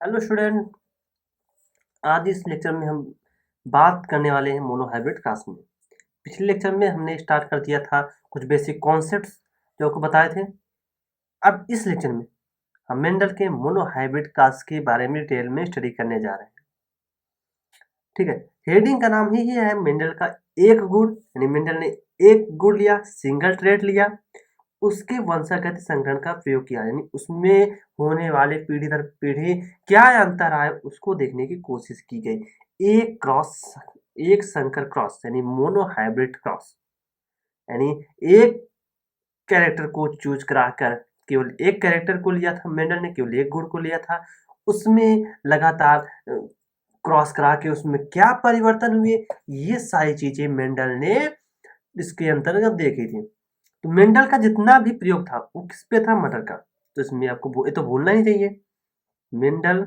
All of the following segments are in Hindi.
Hello student. आज इस लेक्चर में हम बात करने वाले हैं मोनोहाइब्रिड क्रॉस में। पिछले लेक्चर में हमने स्टार्ट कर दिया था कुछ बेसिक कॉन्सेप्ट्स जो आपको बताए थे। अब इस लेक्चर में हम मेंडल के मोनोहाइब्रिड क्रॉस के बारे में डिटेल में स्टडी करने जा रहे हैं। ठीक है, हेडिंग का नाम ही है मेंडल का एक गुण, यानी मेंडल ने एक गुण लिया, सिंगल ट्रेट लिया, उसके वंशागत संकरण का प्रयोग किया, यानी उसमें होने वाले पीढ़ी दर पीढ़ी क्या अंतर आए उसको देखने की कोशिश की गई। एक संकर क्रॉस यानी मोनोहाइब्रिड क्रॉस, यानी एक कैरेक्टर को चूज कराकर केवल एक कैरेक्टर को लिया था मेंडल ने, केवल एक गुण को लिया था, उसमें लगातार क्रॉस करा के उसमें क्या परिवर्तन हुए, ये सारी चीजें मेंडल ने इसके अंतर्गत देखी थी। तो मेंडल का जितना भी प्रयोग था वो किस पे था? मटर का। तो इसमें आपको ये तो भूलना ही चाहिए, मेंडल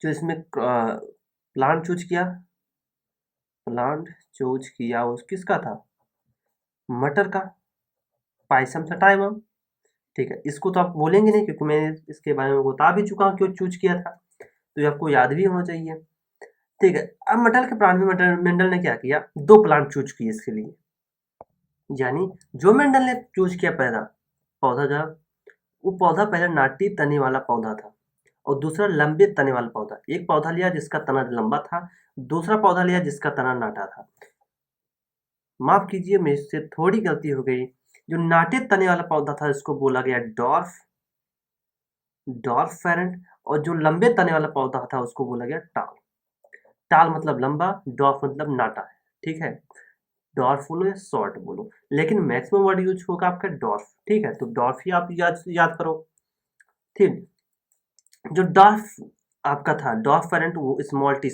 जो इसमें प्लांट चूज किया उस किसका था? मटर का, पाइसम सटाइवम। ठीक है, इसको तो आप बोलेंगे नहीं क्योंकि मैं इसके बारे में बता भी चुका हूँ क्यों चूज किया था, तो ये आपको याद भी होना चाहिए। ठीक है, अब मटर के प्लांट में मेंडल ने क्या किया? दो प्लांट चूज किए इसके लिए, यानी जो मेंडल ने चूज किया पहला पौधा, जब वो पौधा पहले नाटी तने वाला पौधा था और दूसरा लंबे तने वाला पौधा। एक पौधा लिया जिसका तना लंबा था, दूसरा पौधा लिया जिसका तना नाटा था। माफ कीजिए, मेरे से थोड़ी गलती हो गई। जो नाटे तने वाला पौधा था इसको बोला गया डॉर्फ फेरेंट, और जो लंबे तने वाला पौधा था उसको बोला गया टाल। टाल मतलब लंबा, डॉर्फ मतलब नाटा है। ठीक है, डॉर्फ बोलो या शॉर्ट बोलो, लेकिन मैक्सिमम वर्ड यूज होगा आपका डॉर्फ। ठीक है, तो डॉर्फ ही आप याद करो। ठीक, जो डॉर्फ आपका था डॉर्फ पेरेंट, वो स्मॉल टी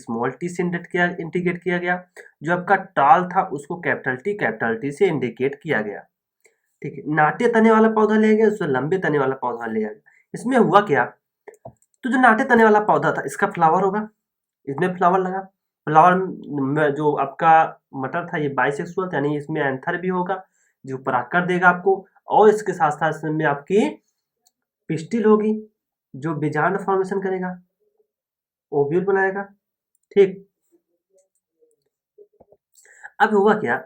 से इंडिकेट किया गया। जो आपका टाल था उसको कैपिटल टी से इंडिकेट किया गया। ठीक है, नाटे तने वाला पौधा लिया गया, उससे लंबे तने वाला पौधा लिया गया। इसमें हुआ क्या? तो जो नाटे तने वाला पौधा था इसका फ्लावर होगा, इसमें फ्लावर लगा। फ्लावर में जो आपका मटर था ये बाइसेक्सुअल, यानी इसमें एंथर भी होगा जो पराग देगा आपको, और इसके साथ साथ इसमें आपकी पिस्टिल होगी जो बीजांड फॉर्मेशन करेगा, ओव्यूल बनाएगा। ठीक, अब हुआ क्या?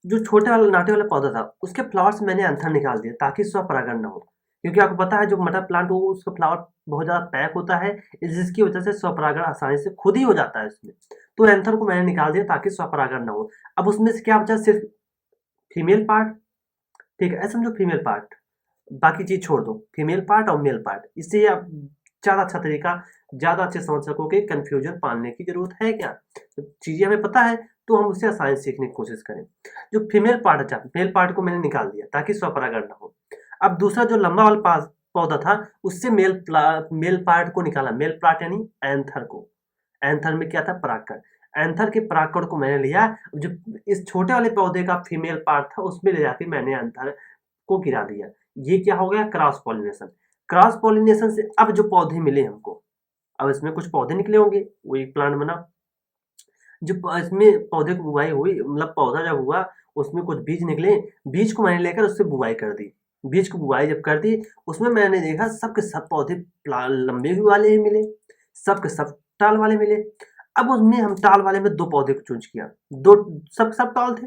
जो छोटे वाला नाटे वाला पौधा था उसके फ्लावर से मैंने एंथर निकाल दिया ताकि स्वपरागण ना हो, क्योंकि आपको पता है जो मटर प्लांट हो उसका फ्लावर बहुत ज्यादा पैक होता है, जिसकी वजह से स्वपरागण आसानी से खुद ही हो जाता है उसमें। तो एंथर को मैंने निकाल दिया ताकि स्वपरागण ना हो। अब उसमें से क्या बचा? सिर्फ फीमेल पार्ट। ठीक है, ऐसा समझो फीमेल पार्ट, बाकी चीज छोड़ दो, फीमेल पार्ट और मेल पार्ट। इससे आप ज्यादा अच्छा तरीका, ज्यादा अच्छे समझ सकोगे। कंफ्यूजन पालने की जरूरत है क्या? तो चीजें हमें पता है तो हम उससे आसानी से सीखने की कोशिश करें। जो फीमेल पार्ट था, मेल पार्ट को मैंने निकाल दिया ताकि स्वपरागण ना हो। अब दूसरा जो लंबा वाला पौधा था उससे मेल पार्ट को निकाला, मेल पार्ट यानी एंथर को। एंथर में क्या था? परागकण। एंथर के परागकण को मैंने लिया, जो इस छोटे वाले पौधे का फीमेल पार्ट था उसमें ले जाके मैंने एंथर को गिरा दिया। ये क्या हो गया? Cross pollination. क्रॉस पॉलिनेशन से अब जो पौधे मिले हमको, अब इसमें कुछ पौधे निकले होंगे, वो एक प्लांट बना। जो इसमें पौधे की बुआई हुई, मतलब पौधा जब हुआ उसमें कुछ बीज निकले, बीज को मैंने लेकर उससे बुआई कर दी। बीज को बुआई जब कर दी उसमें मैंने देखा सबके सब पौधे लंबे वाले ही मिले, सबके सब टाल वाले मिले। अब उसमें हम टाल वाले में दो पौधे को चूज किया, दो सब सब टाल थे।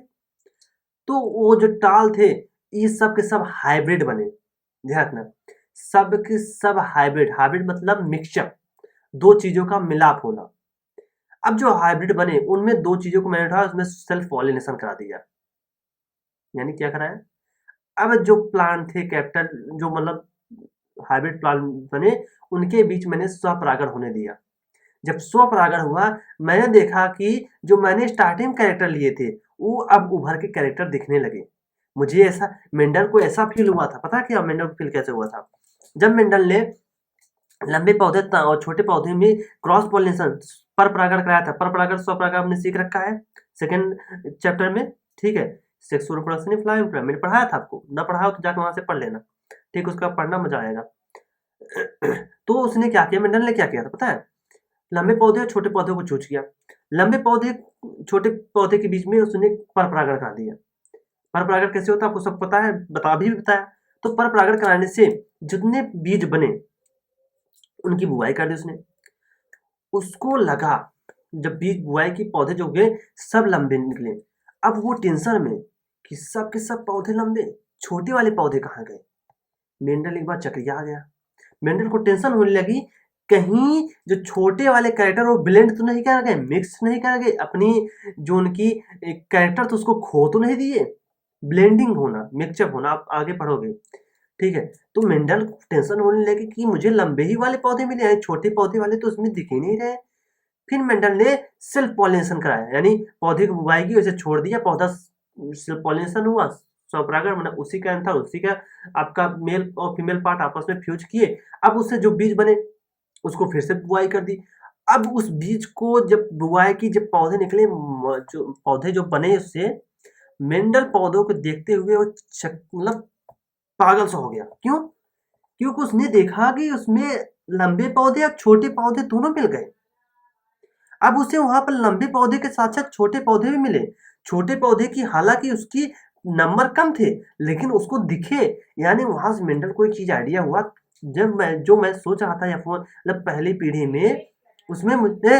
तो वो जो टाल थे ये सब के सब हाइब्रिड बने। ध्यान रखना, सब के सब हाइब्रिड। हाइब्रिड मतलब मिक्सचर, दो चीजों का मिलाप होना। अब जो हाइब्रिड बने उनमें दो चीजों को मैंने उठाया, उसमें सेल्फ पॉलिनेशन करा दिया। यानी क्या कराया? अब जो प्लांट थे कैपिटल, जो मतलब हाइब्रिड प्लांट बने, उनके बीच मैंने स्वपरागण होने दिया। जब स्वपरागण हुआ मैंने देखा कि जो मैंने स्टार्टिंग कैरेक्टर लिए थे वो अब उभर के कैरेक्टर दिखने लगे। मुझे ऐसा, मेंडल को ऐसा फील हुआ था। पता क्या मेंडल को फील कैसे हुआ था? जब मेंडल ने लंबे पौधे और छोटे पौधे में क्रॉस पॉलिनेशन, पर परागण कराया था। पर परागण स्वपरागण हमने सीख रखा है सेकंड चैप्टर में। ठीक है, सेक्सुअल रिप्रोडक्शन इन फ्लावर मैंने पढ़ाया था आपको, ना पढ़ाया तो जाकर वहां से पढ़ लेना। ठीक, उसका पढ़ना मजा आएगा। तो उसने क्या किया, मेंडल ने क्या किया था पता है? लंबे पौधे और छोटे पौधे को चूज किया। लंबे पौधे छोटे पौधे के बीच में उसने पर परागण करा दिया। पर परागण कैसे होता है आपको सब पता है, बताया। तो पर परागण कराने से जितने बीज बने उनकी बुआई कर दी उसने। उसको लगा जब बीज बुआई की पौधे जो उगे सब लंबे निकले। अब वो टेंशन में कि सब के सब पौधे लंबे, छोटे वाले पौधे कहाँ गए। मेंढल एक बार चकरिया आ गया। मेंढल को टेंशन होने लगी, कहीं जो छोटे वाले कैरेक्टर वो ब्लेंड तो नहीं कर गए, मिक्स नहीं कर गए, अपनी जो उनकी कैरेक्टर तो उसको खो तो नहीं दिए। ब्लेंडिंग होना, मिक्सअप होना, आप आगे पढ़ोगे, ठीक है। तो मेंढल को टेंशन होने लगी कि मुझे लंबे ही वाले पौधे मिले हैं, छोटे पौधे वाले तो उसमें दिख ही नहीं रहे। फिर मेंडल ने सेल्फ पॉलिनेशन कराया, यानी पौधे की बुवाई की, वैसे छोड़ दिया, पौधा सेल्फ पॉलिनेशन हुआ, स्वपरागण, मतलब उसी का था, उसी का आपका मेल और फीमेल पार्ट आपस में फ्यूज किए। अब उससे जो बीज बने उसको फिर से बुआई कर दी। अब उस बीज को जब बुआई की, जब पौधे निकले, जो पौधे जो बने उससे, मेंडल पौधों को देखते हुए वो मतलब पागल सा हो गया। क्यों? क्योंकि उसने देखा कि उसमें लंबे पौधे और छोटे पौधे दोनों मिल गए। अब उसे वहां पर लंबे पौधे के साथ साथ छोटे पौधे भी मिले। छोटे पौधे की हालांकि उसकी नंबर कम थे, लेकिन उसको दिखे। यानी वहां से मेंडल को एक चीज आइडिया हुआ, जब मैं सोच रहा था F1 मतलब पहली पीढ़ी में, उसमें मुझे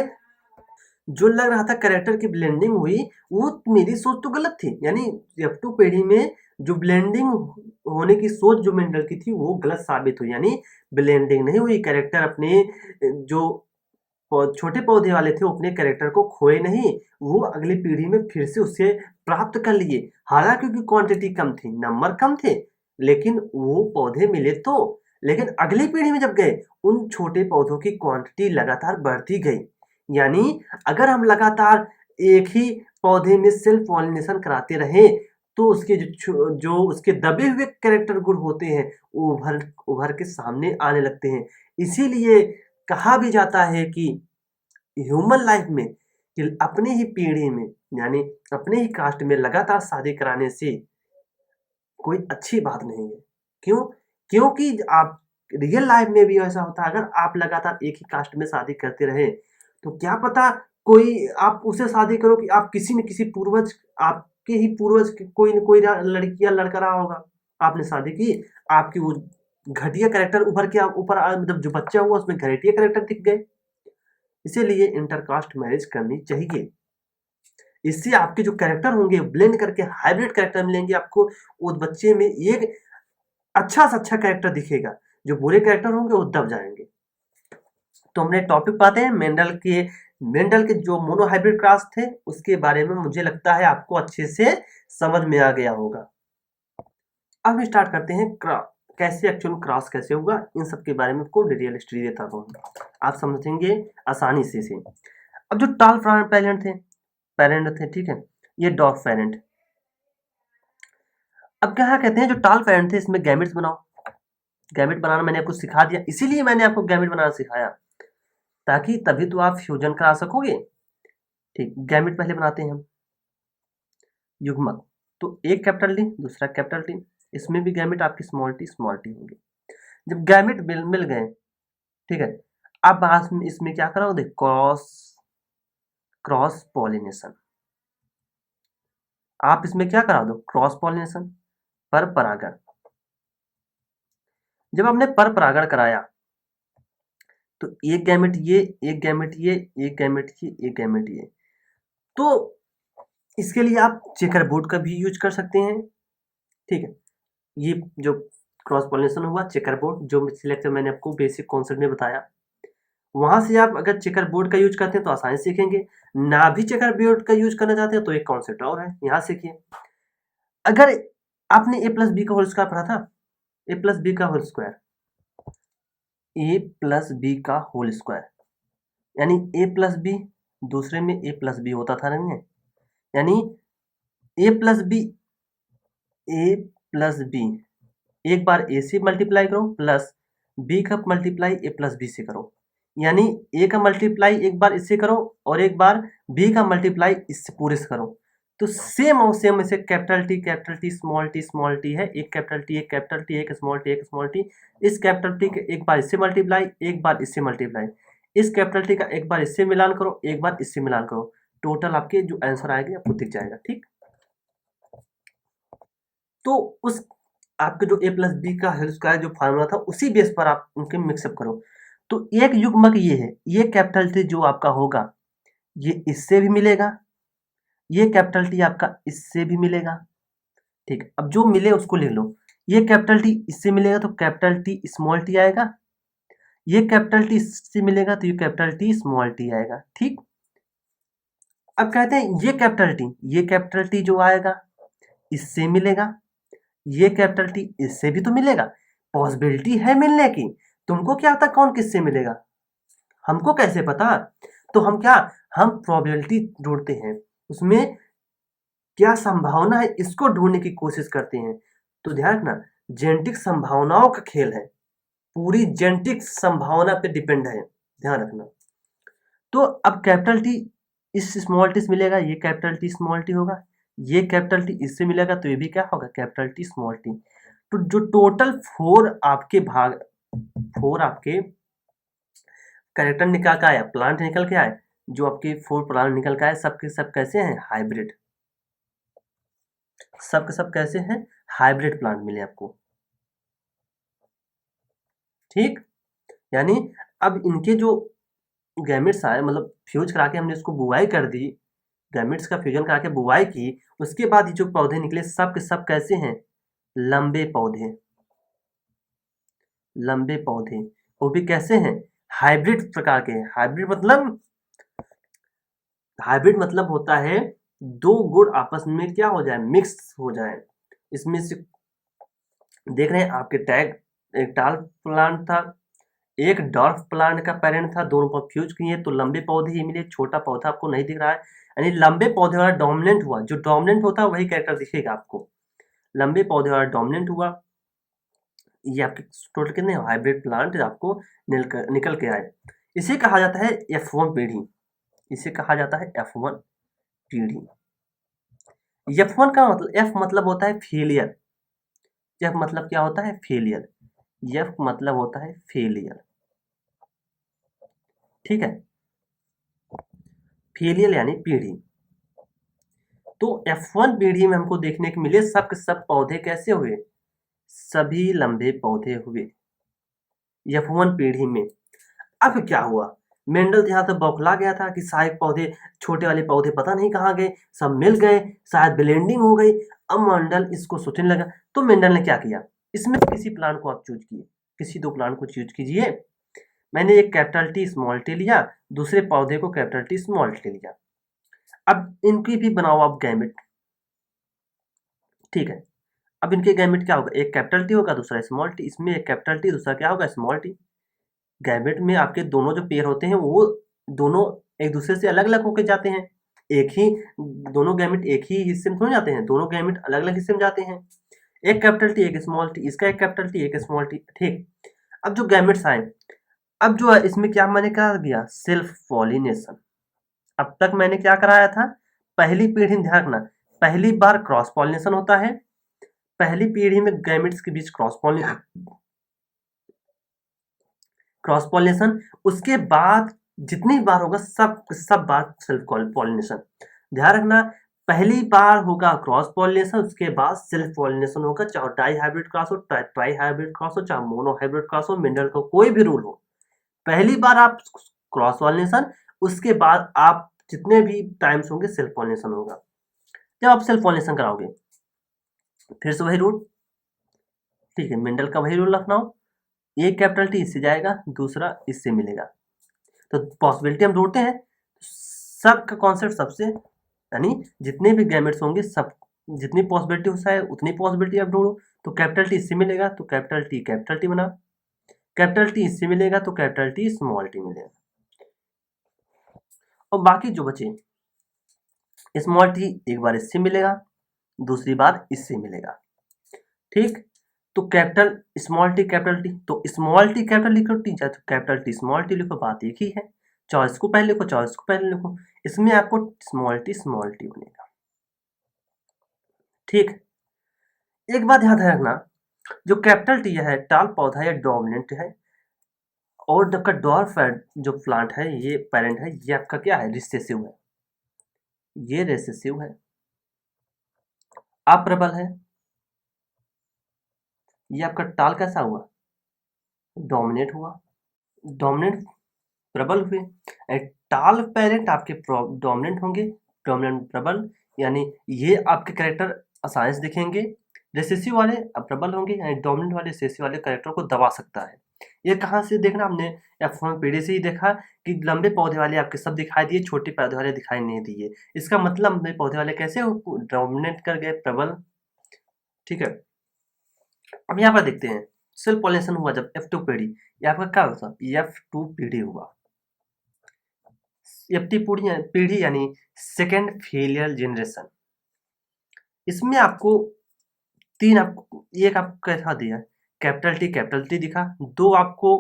जो लग रहा था कैरेक्टर की ब्लेंडिंग हुई, वो मेरी सोच तो गलत थी। यानी F2 पीढ़ी में जो ब्लेंडिंग होने की सोच जो मेंडल की थी वो गलत साबित हुई। यानी ब्लेंडिंग नहीं हुई, कैरेक्टर अपने जो छोटे पौधे वाले थे वो अपने कैरेक्टर को खोए नहीं, वो अगली पीढ़ी में फिर से उसे प्राप्त कर लिए। हालांकि उनकी क्वांटिटी कम थी, नंबर कम थे, लेकिन वो पौधे मिले तो। लेकिन अगली पीढ़ी में जब गए, उन छोटे पौधों की क्वांटिटी लगातार बढ़ती गई। यानी अगर हम लगातार एक ही पौधे में सेल्फ पॉलिनेशन कराते रहे, तो उसके जो उसके दबे हुए कैरेक्टर गुण होते हैं वो उभर उभर के सामने आने लगते हैं। इसीलिए कहा भी जाता है कि ह्यूमन लाइफ में, कि अपने ही पीढ़ी में, यानी अपने ही कास्ट में लगातार शादी कराने से कोई अच्छी बात नहीं है। क्यों? क्योंकि आप रियल लाइफ में भी ऐसा होता है, अगर आप लगातार एक ही कास्ट में शादी करते रहे, तो क्या पता कोई आप उसे शादी करो कि आप किसी न किसी पूर्वज, आपके ही पूर्वज कोई न कोई लड़की या लड़का रहा होगा, आपने शादी की, आपकी वो घटिया कैरेक्टर उभर के ऊपर मतलब जो बच्चा हुआ उसमें घटिया कैरेक्टर दिख गए। इसीलिए इंटरकास्ट मैरिज करनी चाहिए। इससे आपके जो कैरेक्टर होंगे ब्लेंड करके हाइब्रिड कैरेक्टर मिलेंगे आपको। उस बच्चे में एक अच्छा से अच्छा कैरेक्टर दिखेगा, जो बुरे कैरेक्टर होंगे वो दब जाएंगे। तो हमने टॉपिक पाते हैं मेंडल के जो मोनो हाइब्रिड क्रॉस थे उसके बारे में, मुझे लगता है आपको अच्छे से समझ में आ गया होगा। अब हम स्टार्ट करते हैं कैसे एक्चुअल क्रॉस कैसे हुआ, इन सब के बारे में आपको डिटेल हिस्ट्री देता हूँ, आप समझेंगे आसानी से इसे। अब जो टॉल पेरेंट थे, ठीक है, ये डॉग पेरेंट। अब क्या कहते हैं, जो टॉल पेरेंट थे इसमें गैमेट्स बनाओ। गैमेट बनाना मैंने आपको सिखा दिया, इसीलिए मैंने आपको गैमेट बनाना सिखाया, ताकि तभी तो आप फ्यूजन करा सकोगे। ठीक, गैमेट पहले बनाते हैं हम, युग्मक। तो एक कैपिटल डी दूसरा कैपिटल टी, इसमें भी गैमेट आपकी स्मॉल टी होंगे। जब गैमेट मिल गए, ठीक है, अब इसमें क्या कराओगे, क्रॉस पॉलिनेशन। आप इसमें क्या करा दो, क्रॉस पॉलिनेशन, पर परागण। जब आपने पर परागण कराया तो एक गैमेट ये, एक गैमेट ये, एक गैमेट ये, एक गैमेट ये, तो इसके लिए आप चेकर बोर्ड का भी यूज कर सकते हैं। ठीक है, ये जो क्रॉस पॉलिनेशन हुआ, चेकर बोर्ड जो सिलेक्ट मैंने आपको बेसिक कॉन्सेप्ट में बताया, वहां से आप अगर चेकर बोर्ड का यूज करते हैं तो आसानी से सीखेंगे। ना भी चेकर बोर्ड का यूज करना चाहते हैं तो एक कॉन्सेप्ट और है, यहाँ सीखिए। अगर आपने ए प्लस बी का होल स्क्वायर पढ़ा था, ए प्लस बी का होल स्क्वायर, ए प्लस बी का होल स्क्वायर, यानी ए प्लस बी, दूसरे में ए प्लस बी होता था नहीं, यानी ए प्लस बी, ए प्लस बी, एक बार ए से मल्टीप्लाई करो प्लस बी का मल्टीप्लाई ए प्लस बी से करो, यानी ए का मल्टीप्लाई एक बार इससे करो और एक बार बी का मल्टीप्लाई इससे पूरे से करो। तो सेम और सेम इसे कैपिटल टी स्मॉल टी है, एक कैपिटल टी एक कैपिटल टी एक स्मॉल टी एक स्मॉल टी। इस कैपिटल टी के एक बार इससे मल्टीप्लाई एक बार इससे मल्टीप्लाई, इस कैपिटल टी का एक बार इससे मिलान करो एक बार इससे मिलान करो, टोटल आपके जो आंसर आएगा आपको दिख जाएगा। ठीक, तो उस आपके जो ए प्लस बी का होल स्क्वायर जो फार्मूला था उसी बेस पर आप उनके मिक्सअप करो। तो एक युग्मक ये है, ये कैपिटल टी जो आपका होगा ये इससे भी मिलेगा, ये कैपिटल टी आपका इससे भी मिलेगा। ठीक है, अब जो मिले उसको लिख लो। ये कैपिटल टी इससे मिलेगा तो कैपिटल टी स्मॉल टी आएगा, ये कैपिटल टी इससे मिलेगा तो ये कैपिटल टी स्मॉल टी आएगा। ठीक, अब कहते हैं ये कैपिटल टी जो आएगा इससे मिलेगा, ये कैपिटल टी इससे भी तो मिलेगा, पॉसिबिलिटी है मिलने की। तुमको क्या पता कौन किससे मिलेगा, हमको कैसे पता? तो हम क्या, हम प्रोबेबिलिटी ढूंढते हैं, उसमें क्या संभावना है इसको ढूंढने की कोशिश करते हैं। तो ध्यान रखना, जेनेटिक संभावनाओं का खेल है, पूरी जेनेटिक संभावना पे डिपेंड है, ध्यान रखना। तो अब कैपिटल टी इस स्मॉल टी से मिलेगा, ये कैपिटल टी स्मॉल टी होगा, ये कैपिटल टी इससे मिलेगा तो ये भी क्या होगा, कैपिटल टी स्मॉल टी। तो जो टोटल फोर आपके कैरेक्टर निकल के आया, प्लांट निकल के आए, जो आपके 4 प्लांट निकल के आए, सब के सब कैसे हैं, हाइब्रिड। सब के सब कैसे हैं, हाइब्रिड प्लांट मिले आपको। ठीक, यानी अब इनके जो गैमेट्स आए, मतलब फ्यूज करा के हमने इसको बुआई कर दी, गैमेट्स का फ्यूजन करा के बुआई की, उसके बाद ये जो पौधे निकले सब के सब कैसे हैं, लंबे पौधे। लंबे पौधे वो भी कैसे हैं, हाइब्रिड प्रकार के। हाइब्रिड मतलब होता है दो गुण आपस में क्या हो जाए, मिक्स हो जाए। इसमें से देख रहे हैं आपके टैग, एक टाल प्लांट था, एक डॉर्फ प्लांट का पेरेंट था, दोनों पर फ्यूज किए तो लंबे पौधे ही मिले। छोटा पौधा आपको नहीं दिख रहा है, यानी लंबे पौधे वाला डोमिनेंट हुआ, जो डोमिनेंट होता है वही कैरेक्टर दिखेगा आपको। लंबे पौधे वाला डोमिनेंट हुआ, ये आपके टोटल कितने हाइब्रिड प्लांट आपको निकल के आए। इसे कहा जाता है F1 पीढ़ी, इसे कहा जाता है F1 पीढ़ी। F1 का मतलब, F मतलब होता है फेलियर, F मतलब क्या होता है, फेलियर। F मतलब होता है फेलियर, ठीक है, फेलियर यानी पीढ़ी। तो F1 पीढ़ी में हमको देखने को मिले सब के सब पौधे कैसे हुए, सभी लंबे पौधे हुए F1 पीढ़ी में। अब क्या हुआ, मेंडल यहाँ तो बौखला गया था कि शायद पौधे, छोटे वाले पौधे पता नहीं कहाँ गए, सब मिल गए, शायद ब्लेंडिंग हो गई। अब मेंडल इसको सोचने लगा, तो मेंडल ने क्या किया, इसमें किसी प्लांट को आप चूज किए, किसी दो प्लांट को चूज कीजिए। मैंने एक कैपिटल टी स्मॉल टी लिया, दूसरे पौधे को कैपिटल टी स्मॉल टी लिया। अब इनकी भी बनाओ आप गैमेट, ठीक है। अब इनके गैमेट क्या होगा, एक कैपिटल टी होगा दूसरा स्मॉल टी, इसमें एक कैपिटल टी दूसरा क्या होगा, स्मॉल टी। गैमेट में आपके दोनों जो पेयर होते हैं वो दोनों एक दूसरे से अलग अलग होकर जाते हैं, एक ही, दोनों गैमेट एक ही हिस्से में थोड़ी जाते हैं, दोनों गैमेट अलग अलग हिस्से में जाते हैं। एक कैपिटल टी एक स्मॉल टी, इसका एक कैपिटल टी एक स्मॉल टी, ठीक। अब जो गैमेट्स आए, अब जो है इसमें क्या मैंने क्या किया, सेल्फ पॉलिनेशन। अब तक मैंने क्या कराया था, पहली पीढ़ी में ध्यान रखना, पहली बार क्रॉस पॉलिनेशन होता है, पहली पीढ़ी में गैमेट्स के बीच क्रॉस पॉलिनेशन, उसके बाद जितनी बार होगा सब बार सेल्फ पॉलिनेशन। ध्यान रखना, पहली बार होगा क्रॉस पॉलिनेशन, उसके बाद सेल्फ पॉलिनेशन होगा, चाहे डाई हाइब्रिड क्रॉस हो, ट्राई हाइब्रिड क्रॉस हो, चाहे मोनो हाइब्रिड क्रॉस हो, मेंडल का कोई भी रूल हो, पहली बार आप क्रॉस पॉलिनेशन, उसके बाद आप जितने भी टाइम्स होंगे सेल्फ पॉलिनेशन होगा। जब आप सेल्फ पॉलिनेशन कराओगे फिर से वही रूल, ठीक है, मेंडल का वही रूल रखना हो, एक कैपिटल टी इससे जाएगा, दूसरा इससे मिलेगा। तो पॉसिबिलिटी हम ढूंढते हैं, सब का कॉन्सेप्ट सबसे, यानी जितने भी गैमेट्स होंगे सब, जितनी पॉसिबिलिटी हो सकता है उतनी पॉसिबिलिटी आप ढूंढो। तो कैपिटल टी इससे मिलेगा तो कैपिटल टी बना, कैपिटल टी इससे मिलेगा तो कैपिटल टी स्मॉल टी मिलेगा, और बाकी जो बचे स्मॉल टी एक बार इससे मिलेगा, दूसरी बार इससे मिलेगा, ठीक। तो capital small T capital T, तो स्मॉल टी कैपिटल लिखो टी, चाहे तो कैपिटल टी स्मॉल टी लिखो, बात एक ही है। चॉइस को पहले लिखो, चॉइस को पहले लिखो, इसमें आपको स्मॉल टी बनेगा, ठीक। एक बात ध्यान रखना, जो कैपिटल टी है टाल पौधा या डोमिनेंट है, और आपका डॉर्फ जो प्लांट है ये पेरेंट है, ये आपका क्या है, रिसेसिव है, ये रिसेसिव है, अप्रबल है। ये आपका टाल कैसा हुआ, डोमिनेट हुआ, डोमिनेंट प्रबल हुए। टाल पेरेंट आपके डोमिनेंट होंगे, डोमिनेंट प्रबल, यानी ये आपके कैरेक्टर आसानी से दिखेंगे। रिसेसिव वाले प्रबल होंगे, यानी डोमिनेंट वाले रिसेसिव वाले कैरेक्टर को दबा सकता है। ये कहाँ से देखना हमने F1 पीढ़ी से ही देखा कि लंबे पौधे वाले आपके सब दिखाई दिए, छोटे पौधे वाले दिखाई नहीं दिए। इसका मतलब लंबे पौधे वाले कैसे डोमिनेट कर गए, प्रबल। ठीक है, अब यहाँ पर देखते हैं सेल्फ पॉलिनेशन हुआ जब F2 पीढ़ी, ये आपका क्या होता है, F2 पीढ़ी हुआ। F2 पीढ़ी यानी सेकेंड फेलियर जनरेशन। इसमें आपको तीन, आपको एक आपको कैसा दिया, कैपिटल टी दिखा, दो आपको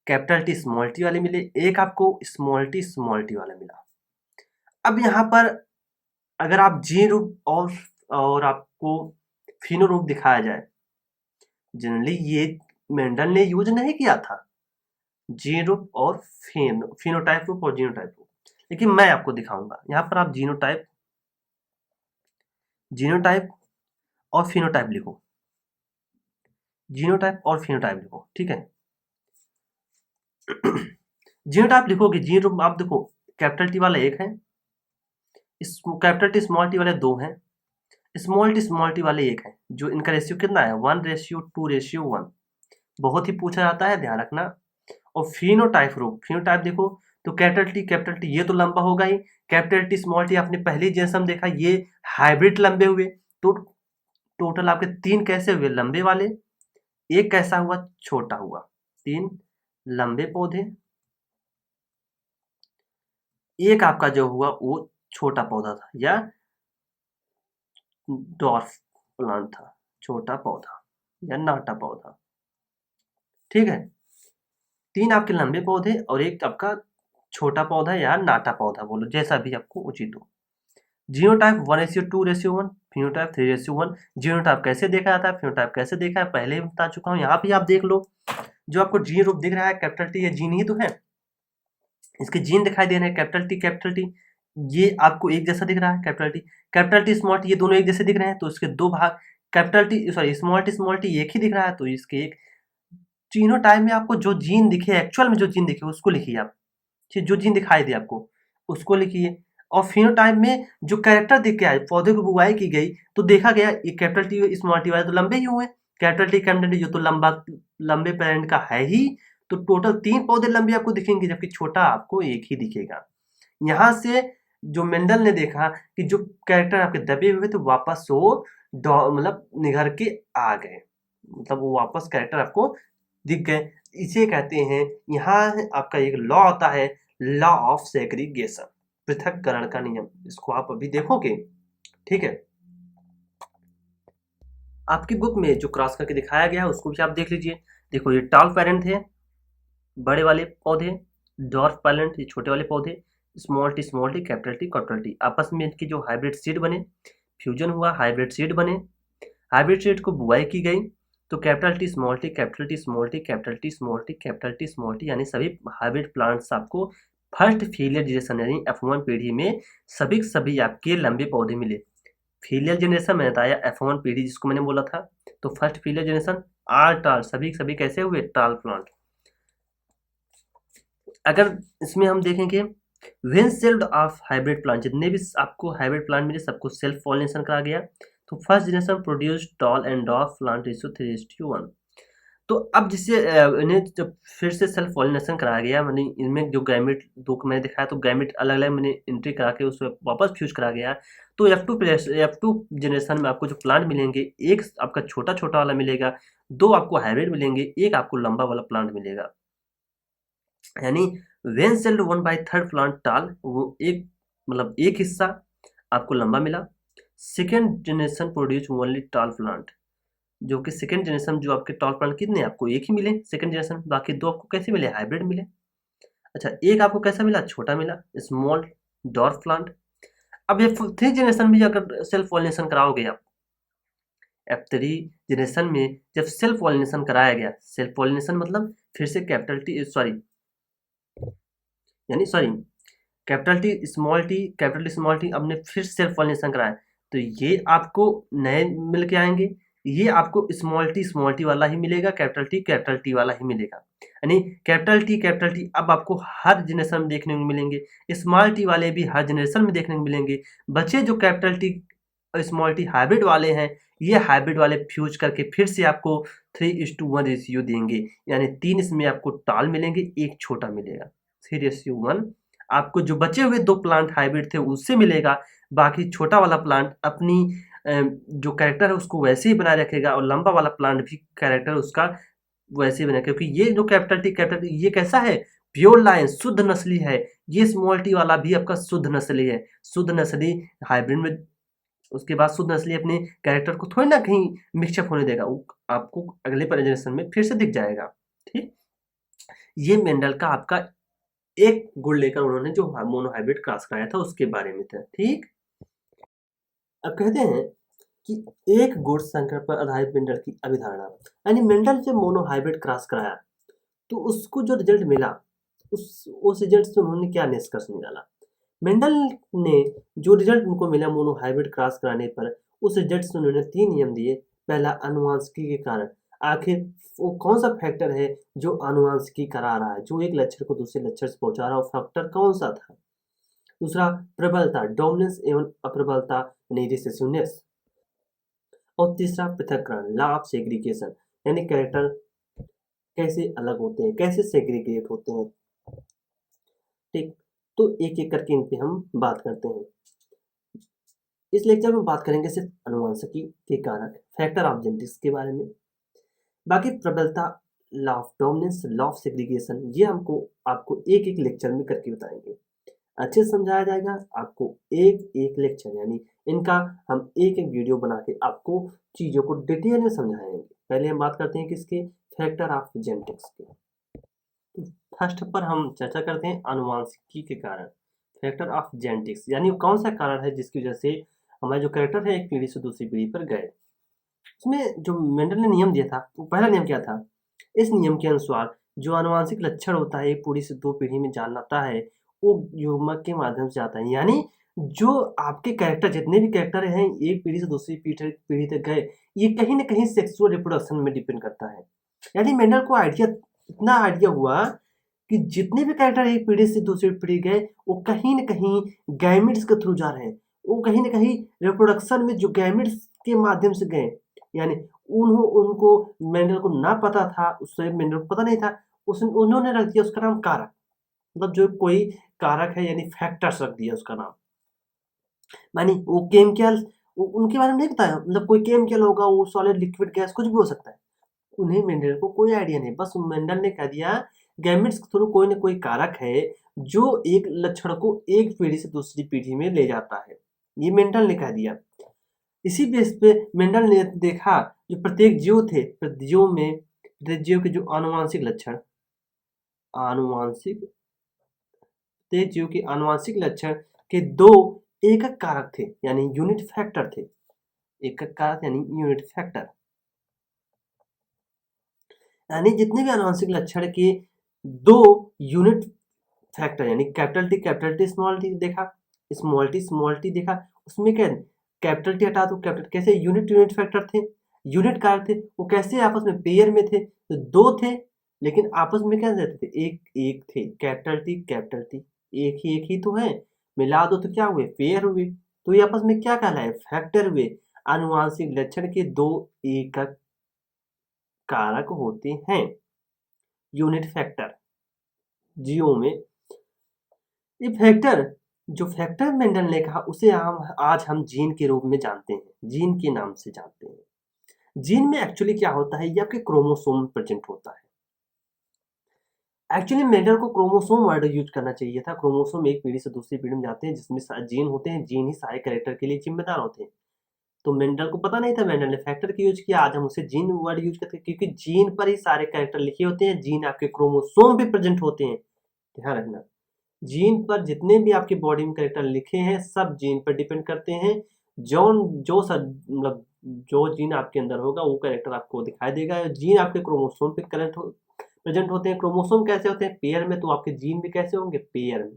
कैपिटल टी स्मॉल टी वाले मिले, एक आपको स्मॉल टी वाला मिला। अब यहाँ पर अगर आप जी रूप और आपको फिनो रूप दिखाया जाए, जनरली ये मेंडल ने यूज नहीं किया था, जीन रूप और फिनोटाइप रूप और जीनोटाइप रूप, लेकिन मैं आपको दिखाऊंगा। यहाँ पर आप जीनोटाइप और फिनोटाइप लिखो, जीनोटाइप और फिनोटाइप लिखो, ठीक है। जीनोटाइप लिखोगे, जीन रूप आप देखो, कैपिटल टी वाला एक है, कैपिटल टी स्मॉल टी वाले दो हैं, स्मॉल टी वाले एक है, जो इनका रेशियो कितना है, 1:2:1, बहुत ही पूछा जाता है, ध्यान रखना। और फिनोटाइप रूप, फिनोटाइप देखो तो कैपिटल टी ये तो लंबा होगा ही, कैपिटल टी स्मॉल टी आपने पहले जैसा हम देखा, ये हाइब्रिड लंबे हुए, तो टोटल आपके तीन कैसे हुए, लंबे वाले, एक कैसा हुआ, छोटा हुआ, तीन लंबे पौधे, एक आपका जो हुआ वो छोटा पौधा था या डॉर्फ प्लांट था, छोटा पौधा या नाटा पौधा, ठीक है। तीन आपके लंबे पौधे और एक आपका छोटा पौधा या नाटा पौधा, बोलो जैसा भी आपको उचित हो। Genotype 1:2:1, phenotype 3:1। जीनोटाइप कैसे देखा जाता है, फिनोटाइप कैसे देखा है, पहले ही बता चुका हूँ। यहाँ भी आप देख लो, जो आपको जीन रूप दिख रहा है कैपिटल टी, ये जीन ही तो है, इसके जीन दिखाई दे रहे हैं कैपिटल टी, ये आपको एक जैसा दिख रहा है कैपिटल टी स्मॉल टी, ये दोनों एक जैसे दिख रहे हैं, तो इसके दो भाग, स्मॉल टी एक ही दिख रहा है, तो इसके एक। जीनोटाइप में आपको जो जीन दिखे, एक्चुअल में जो जीन दिखे उसको लिखिए आप, जो जीन दिखाई दे आपको उसको लिखिए। और फिनोटाइप में जो कैरेक्टर दिख के आए, पौधे को बुआई की गई तो देखा गया ये कैपिटल टी स्मॉल टी वाले तो लंबे ही हुए, कैपिटल टी जो तो लंबे पेरेंट का है ही, तो टोटल तीन पौधे लंबे आपको दिखेंगे, जबकि छोटा आपको एक ही दिखेगा। यहाँ से जो मेंडल ने देखा कि जो कैरेक्टर आपके दबे हुए थे वापस वो मतलब निखर के आ गए, मतलब वो वापस कैरेक्टर आपको दिख गए, इसे कहते हैं। यहाँ आपका एक लॉ आता है, लॉ ऑफ सेग्रीगेशन, पृथक्करण का नियम, इसको आप अभी देखोगे, ठीक है। आपकी बुक में जो क्रॉस करके दिखाया गया है उसको भी आप देख लीजिए। देखो ये टॉल पेरेंट है, बड़े वाले पौधे, डॉर्फ पेरेंट ये छोटे वाले पौधे, स्मॉल टी कैपिटल टी आपस में इनकी जो हाइब्रिड सीड बने, फ्यूजन हुआ, हाइब्रिड सीड बने, हाइब्रिड सीड को बुआई की गई, तो capital T small T capital T small T capital T small T capital T small T, यानी सभी हाइब्रिड प्लांट्स आपको फर्स्ट फेलियर जनरेशन यानी F1 पीढ़ी में सभी आपके लंबे पौधे मिले। फेलियर जनरेशन मैंने बताया F1 पीढ़ी जिसको मैंने बोला था, तो फर्स्ट फेलियर जनरेशन आल टाल सभी कैसे हुए, टाल प्लांट। अगर इसमें हम देखेंगे when sailed of hybrid plant, जितने भी आपको हाइब्रिड प्लांट मिले सबको सेल्फ पॉलिनेशन करा गया, तो first generation produce tall and dwarf plant ratio 3:1। तो अब जिससे इन्हें जब फिर से सेल्फ पॉलिनेशन कराया गया, मैंने इनमें जो गैमेट दो मैंने दिखाया, तो गैमेट अलग अलग मैंने एंट्री करा के उसमें वापस फ्यूज करा गया, तो F2 जनरेशन में आपको जो प्लांट मिलेंगे, एक आपका छोटा छोटा वाला मिलेगा, दो आपको हाइब्रिड मिलेंगे, एक आपको लंबा वाला प्लांट मिलेगा। यानी वेन सेल्ड 1/3 प्लांट टाल, वो एक मतलब एक हिस्सा आपको लंबा मिला। सेकेंड जनरेशन प्रोड्यूस ओनली टाल प्लांट, जो कि सेकेंड जनरेशन जो आपके टॉल प्लांट कितने आपको एक ही मिले सेकेंड जनरेशन, बाकी दो आपको कैसे मिले, हाइब्रिड मिले। अच्छा, एक आपको कैसा मिला, छोटा मिला, स्मॉल डॉर्फ प्लांट। अब ये 3 जनरेशन में अगर सेल्फ पॉलिनेशन कराओगे आप, F3 जनरेशन में जब सेल्फ पॉलिनेशन कराया गया, सेल्फ पॉलिनेशन मतलब फिर से कैपिटल टी स्मॉल टी आपने फिर सेल्फ पॉलिनेशन कराया, तो ये आपको नए मिल के आएंगे, ये आपको स्मॉल टी वाला ही मिलेगा, कैपिटल टी वाला ही मिलेगा। यानी कैपिटल टी अब आपको हर जनरेशन में देखने को मिलेंगे, स्मॉल टी वाले भी हर जनरेशन में देखने को मिलेंगे। बचे जो कैपिटल टी और स्मॉल टी हाइब्रिड वाले हैं, ये हाइब्रिड वाले फ्यूज करके फिर से आपको 3:1 रेशियो देंगे, यानी 3 इसमें आपको टॉल मिलेंगे, 1 छोटा मिलेगा। 3:1 आपको जो बचे हुए 2 प्लांट हाइब्रिड थे उससे मिलेगा, बाकी छोटा वाला प्लांट अपनी जो कैरेक्टर है उसको वैसे ही बनाए रखेगा, और लंबा वाला प्लांट भी कैरेक्टर उसका वैसे ही बना, क्योंकि ये जो कैपिटल टी ये कैसा है, प्योर लाइन शुद्ध नस्ली है। ये स्मॉल टी वाला भी आपका शुद्ध नस्ली है, शुद्ध नस्ली हाइब्रिड में उसके बाद शुद्ध नस्ली अपने कैरेक्टर को थोड़ी ना कहीं मिक्सअप होने देगा, वो आपको अगले जनरेशन में फिर से दिख जाएगा। ठीक, ये मेंडल का आपका एक गुण लेकर उन्होंने जो मोनो हाइब्रिड क्रॉस कराया था उसके बारे में था। ठीक, अब कहते हैं कि एक गुण संकर पर आधारित मेंडल की अभिधारणा, यानी मेंडल जब मोनो हाइब्रिड क्रॉस कराया तो उसको जो रिजल्ट मिला, उस रिजल्ट से उन्होंने क्या निष्कर्ष निकाला। मेंडल ने जो रिजल्ट उनको मिला मोनो हाइब्रिड क्रॉस कराने पर, उस रिजल्ट से उन्होंने 3 नियम दिए। पहला, अनुवांशिकी के कारण, आखिर वो कौन सा फैक्टर है जो अनुवांशिकी करा रहा है, जो एक लक्षण को दूसरे लक्षण से पहुंचा रहा है, वो फैक्टर कौन सा था। दूसरा, प्रबलता, डोमिनेंस एवं अप्रबलता यानी रिसेसिवनेस। और तीसरा, पृथक्करण, लॉ ऑफ सेग्रीगेशन, यानी कैरेक्टर कैसे अलग होते हैं, कैसे सेग्रीगेट होते हैं। ठीक, तो एक एक करके इन पे हम बात करते हैं। इस लेक्चर में बात करेंगे सिर्फ अनुवांशिकी के कारक, फैक्टर ऑफ जेनेटिक्स के बारे में। बाकी प्रबलता, law of dominance, law of segregation, ये हमको आपको एक एक लेक्चर में करके बताएंगे, अच्छे से समझाया जाएगा आपको। एक एक लेक्चर यानी इनका हम एक एक वीडियो बना के आपको चीज़ों को डिटेल में समझाएंगे। पहले हम बात करते हैं किसके, फैक्टर ऑफ जेनेटिक्स के। फर्स्ट पर हम चर्चा करते हैं अनुवांशिकी के कारण, फैक्टर ऑफ जेनेटिक्स, यानी कौन सा कारण है जिसकी वजह से हमारे जो कैरेक्टर है एक पीढ़ी से दूसरी पीढ़ी पर गए। उसमें जो मेंडल ने नियम दिया था, वो पहला नियम क्या था, इस नियम के अनुसार जो आनुवांशिक लक्षण होता है एक पीढ़ी से 2 पीढ़ी में जाता है, वो युग्मक के माध्यम से जाता है। यानी जो आपके कैरेक्टर, जितने भी कैरेक्टर हैं एक पीढ़ी से दूसरी पीढ़ी तक गए, ये कहीं न कहीं सेक्सुअल रिप्रोडक्शन में डिपेंड करता है। यानी मेंडल को इतना आइडिया हुआ कि जितने भी कैरेक्टर एक पीढ़ी से दूसरी पीढ़ी गए, वो कहीं न कहीं गैमेट्स के थ्रू जा रहे हैं। वो कहीं न कहीं रिप्रोडक्शन में जो गैमेट्स के माध्यम से गए, यानी उनको मेंडल को ना पता था, उससे मेंडल को पता नहीं था, उन्होंने रख दिया उसका नाम कारक, मतलब जो कोई कारक है यानी फैक्टर्स रख दिया उसका नाम। मानी वो केमिकल, उनके बारे में नहीं बताया, मतलब कोई केमिकल होगा, वो सॉलिड, लिक्विड, गैस कुछ भी हो सकता है। उन्हें मेंडल को कोई आइडिया नहीं, बस मेंडल ने कह दिया गैमेट्स के थ्रू कोई न कोई कारक है जो एक लक्षण को एक पीढ़ी से दूसरी पीढ़ी में ले जाता है, ये मेंडल ने कह दिया। इसी बेस पे मेंडल ने देखा जो प्रत्येक जीव थे, प्रत्येक जीव के जो आनुवांशिक लक्षण, प्रत्येक जीव के आनुवांशिक लक्षण के 2 एकक कारक थे, यानी यूनिट फैक्टर थे। एकक कारक यानी यूनिट फैक्टर, यानी जितने भी आनुवांशिक लक्षण के 2 यूनिट फैक्टर, यानी कैपिटल टी स्मॉल टी देखा, स्मॉल टी देखा, उसमें क्या कैपिटल टी हटा दो, कैपिटल कैसे यूनिट फैक्टर थे, यूनिट कारक थे, वो कैसे आपस में पेयर में थे, तो 2 थे लेकिन आपस में क्या रहते थे, एक थे, कैपिटल टी एक ही तो है, मिला दो तो क्या हुए, पेयर हुए, तो ये आपस में क्या कहलाए, फैक्टर हुए। आनुवांशिक लक्षण के 2 एकक कारक होते हैं, यूनिट फैक्टर जीओ में। ये फैक्टर, जो फैक्टर मेंडल ने कहा उसे आज हम जीन के रूप में जानते हैं, जीन के नाम से जानते हैं। जीन में एक्चुअली क्या होता है, ये आपके क्रोमोसोम में प्रेजेंट होता है। एक्चुअली मेंडल को क्रोमोसोम वर्ड यूज करना चाहिए था। क्रोमोसोम एक पीढ़ी से दूसरी पीढ़ी में जाते हैं, जिसमें जीन होते हैं, जीन ही सारे कैरेक्टर के लिए जिम्मेदार होते हैं। तो मेंडल को पता नहीं था, मेंडल ने फैक्टर की यूज किया, आज हम उसे जीन वर्ड यूज करते हैं, क्योंकि जीन पर ही सारे कैरेक्टर लिखे होते हैं, जीन आपके क्रोमोसोम पे प्रेजेंट होते हैं। ध्यान रखना, जीन पर जितने भी आपकी बॉडी में कैरेक्टर लिखे हैं सब जीन पर डिपेंड करते हैं। मतलब जो जीन आपके अंदर होगा वो कैरेक्टर आपको दिखाई देगा। जीन आपके क्रोमोसोम पे प्रेजेंट होते हैं। क्रोमोसोम कैसे होते हैं, पेयर में, तो आपके जीन भी कैसे होंगे, पेयर में।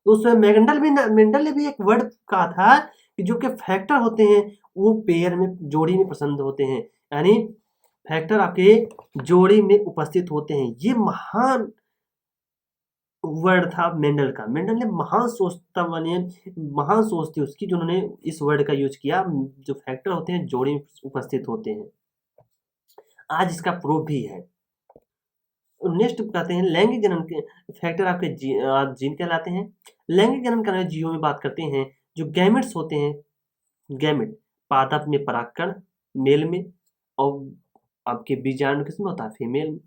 तो उसमें मेंडल ने भी एक वर्ड कहा था कि जो कि फैक्टर होते हैं वो पेयर में, जोड़ी में पसंद होते हैं। यानी फैक्टर आपके जोड़ी में उपस्थित होते हैं। ये महान वर्ड था मेंडल का। मेंडल ने महान सोचता बने, महान सोच थी उसकी, जिन्होंने इस वर्ड का यूज किया। जो फैक्टर होते हैं जोड़ी में उपस्थित होते हैं। आज इसका प्रूफ भी है। नेक्स्ट कहते हैं लैंगिक जनन के फैक्टर आपके जीन कहलाते हैं। लैंगिक जनन करने वाले जीवों में बात करते हैं जो गैमेट्स होते हैं। गैमेट पादप में परागकण मेल में, और आपके बीजाणु किसमें होता है? फीमेल में।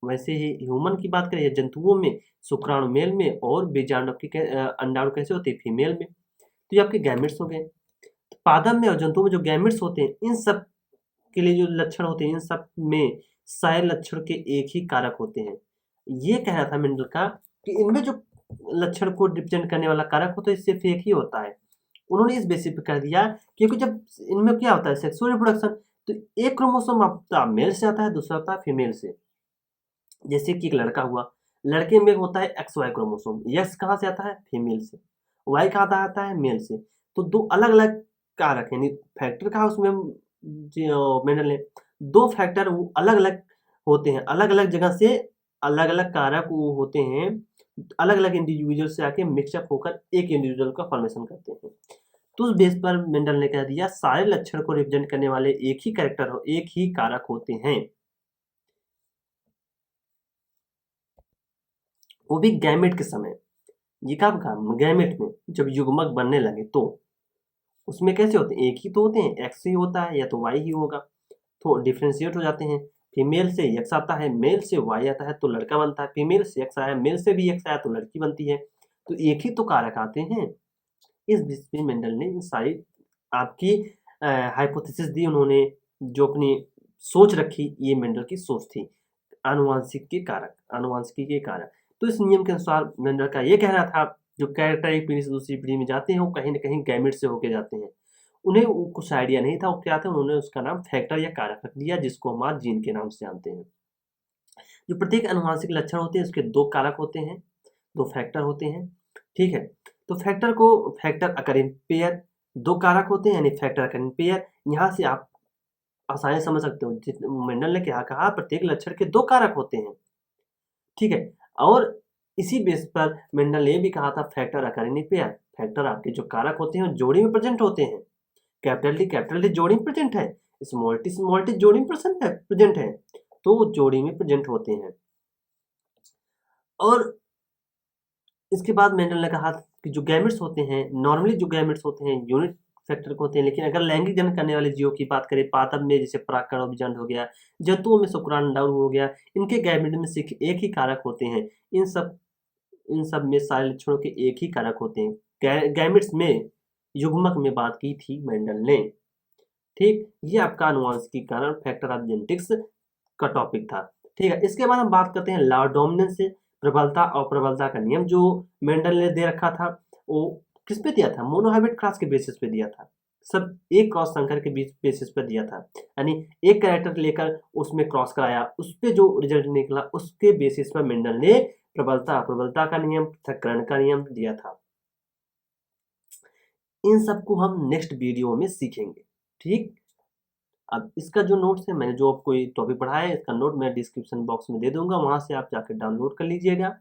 वैसे ही ह्यूमन की बात करें जंतुओं में शुक्राणु मेल में और बीजाणु की अंडाणु कैसे होते हैं? फीमेल में। तो ये आपके गैमेट्स हो गए। तो पादप में और जंतुओं में जो गैमेट्स होते हैं इन सब के लिए जो लक्षण होते हैं इन सब में सारे लक्षण के एक ही कारक होते हैं। ये कहना था मेंडल का कि इनमें जो लक्षण को रिप्रेजेंट करने वाला कारक होता है सिर्फ एक ही होता है। उन्होंने इस बेसिस पे कर दिया क्योंकि जब इनमें क्या होता है सेक्सुअल रिप्रोडक्शन, तो एक क्रोमोसोम आपका मेल से आता है, दूसरा आता है फीमेल से। जैसे कि एक लड़का हुआ, लड़के में होता है एक्स वाई क्रोमोसोम, एक्स कहाँ से आता है? फीमेल से। वाई कहाँ से आता है? मेल से। तो दो अलग अलग कारक यानी फैक्टर कहा उसमें मेंडल ने दो फैक्टर वो अलग अलग होते हैं, अलग अलग जगह से अलग अलग कारक वो होते हैं, अलग अलग इंडिविजुअल से आके मिक्सअप होकर एक इंडिविजुअल का फॉर्मेशन करते हैं। तो उस बेस पर मेंडल ने कह दिया सारे लक्षण को रिप्रेजेंट करने वाले एक ही कैरेक्टर हो, एक ही कारक होते हैं, वो भी गैमेट के समय। ये कब कहा? गैमेट में जब युग्मक बनने लगे तो उसमें कैसे होते हैं? एक ही तो होते हैं, एक्स ही होता है या तो वाई ही होगा, तो डिफ्रेंशिएट हो जाते हैं। फीमेल से एक्स आता है, मेल से वाई आता है तो लड़का बनता है, फीमेल से एक्स आया, मेल से भी एक्स आया तो लड़की बनती है। तो एक ही तो कारक आते हैं। इस बेस पे मेंडल ने इन सारी आपकी हाइपोथेसिस दी उन्होंने, जो अपनी सोच रखी, ये मेंडल की सोच थी। आनुवांशिक के कारक, आनुवांशिकी के कारक। तो इस नियम के अनुसार मेंडल का ये कहना था जो कैरेक्टर एक पीढ़ी से दूसरी पीढ़ी में जाते हैं वो कहीं न कहीं गैमेट से होके जाते हैं। उन्हें वो कुछ आइडिया नहीं था वो क्या था, उन्होंने उसका नाम फैक्टर या कारक रख दिया जिसको हम आज जीन के नाम से जानते हैं। जो प्रत्येक आनुवांशिक लक्षण होते हैं उसके 2 कारक होते हैं, 2 फैक्टर होते हैं, ठीक है? तो फैक्टर को फैक्टर अकरिंग पेयर 2 कारक होते हैं यानी फैक्टर अकरिंग पेयर। यहाँ से आप आसानी से समझ सकते हो जित मेंडल ने क्या कहा प्रत्येक लक्षण के 2 कारक होते हैं, ठीक है? और इसी बेस पर मेंडल ने ये भी कहा था फैक्टर अकरिंग पेयर, फैक्टर आपके जो कारक होते हैं जोड़ी में प्रेजेंट होते हैं। कैपिटल टी जोड़ी में प्रेजेंट है, स्मॉल टी जोड़ी में प्रेजेंट है, तो वो जोड़ी में प्रेजेंट होते हैं। और इसके बाद मेंडल ने कहा कि जो गैमेट्स होते हैं नॉर्मली जो गैमेट्स होते हैं यूनिट फैक्टर के होते हैं, लेकिन अगर लैंगिक जनन करने वाले जीवों की बात करें पादप में जैसे परागकण और बीजांड हो गया, जंतुओं में शुक्राणु हो गया, इनके गैमेट में सिर्फ एक ही कारक होते हैं। इन सब में सारे लक्षणों के एक ही कारक होते हैं। गैमेट्स में युग्मक में बात की थी मेंडल ने, ठीक? ये आपका आनुवंशिकी कारण फैक्टर ऑफ जेनेटिक्स का टॉपिक था, ठीक है? इसके बाद हम बात करते हैं लॉ डोमिनेंस से, प्रबलता और प्रबलता का नियम जो मेंडल ने दे रखा था वो किस पे दिया था? मोनोहाइब्रिड क्रॉस के बेसिस पे दिया था। सब एक क्रॉस संकर के बेसिस पे दिया था, यानी एक कैरेक्टर लेकर उसमें क्रॉस कराया, उस पे जो रिजल्ट निकला उसके बेसिस पर मेंडल ने प्रबलता अप्रबलता का नियम, पृथक्करण का नियम दिया था। इन सबको हम नेक्स्ट वीडियो में सीखेंगे, ठीक? अब इसका जो नोट्स है मैंने जो आपको ये टॉपिक पढ़ाया है इसका नोट मैं डिस्क्रिप्शन बॉक्स में दे दूंगा, वहां से आप जाकर डाउनलोड कर लीजिएगा।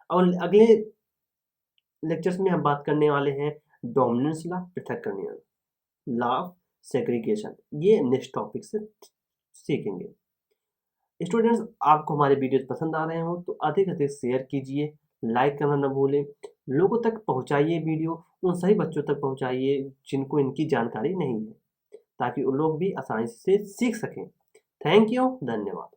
और अगले लेक्चर्स में हम बात करने वाले हैं डोमिनेंस लॉ, पृथक्करण नियम, लॉ ऑफ सेग्रीगेशन, ये नेक्स्ट टॉपिक से सीखेंगे। स्टूडेंट्स आपको हमारे वीडियोज पसंद आ रहे हो तो अधिक से अधिक शेयर कीजिए, लाइक करना न भूलें, लोगों तक पहुंचाइए वीडियो, उन सभी बच्चों तक पहुंचाइए जिनको इनकी जानकारी नहीं है, ताकि उन लोग भी आसानी से सीख सकें। थैंक यू, धन्यवाद।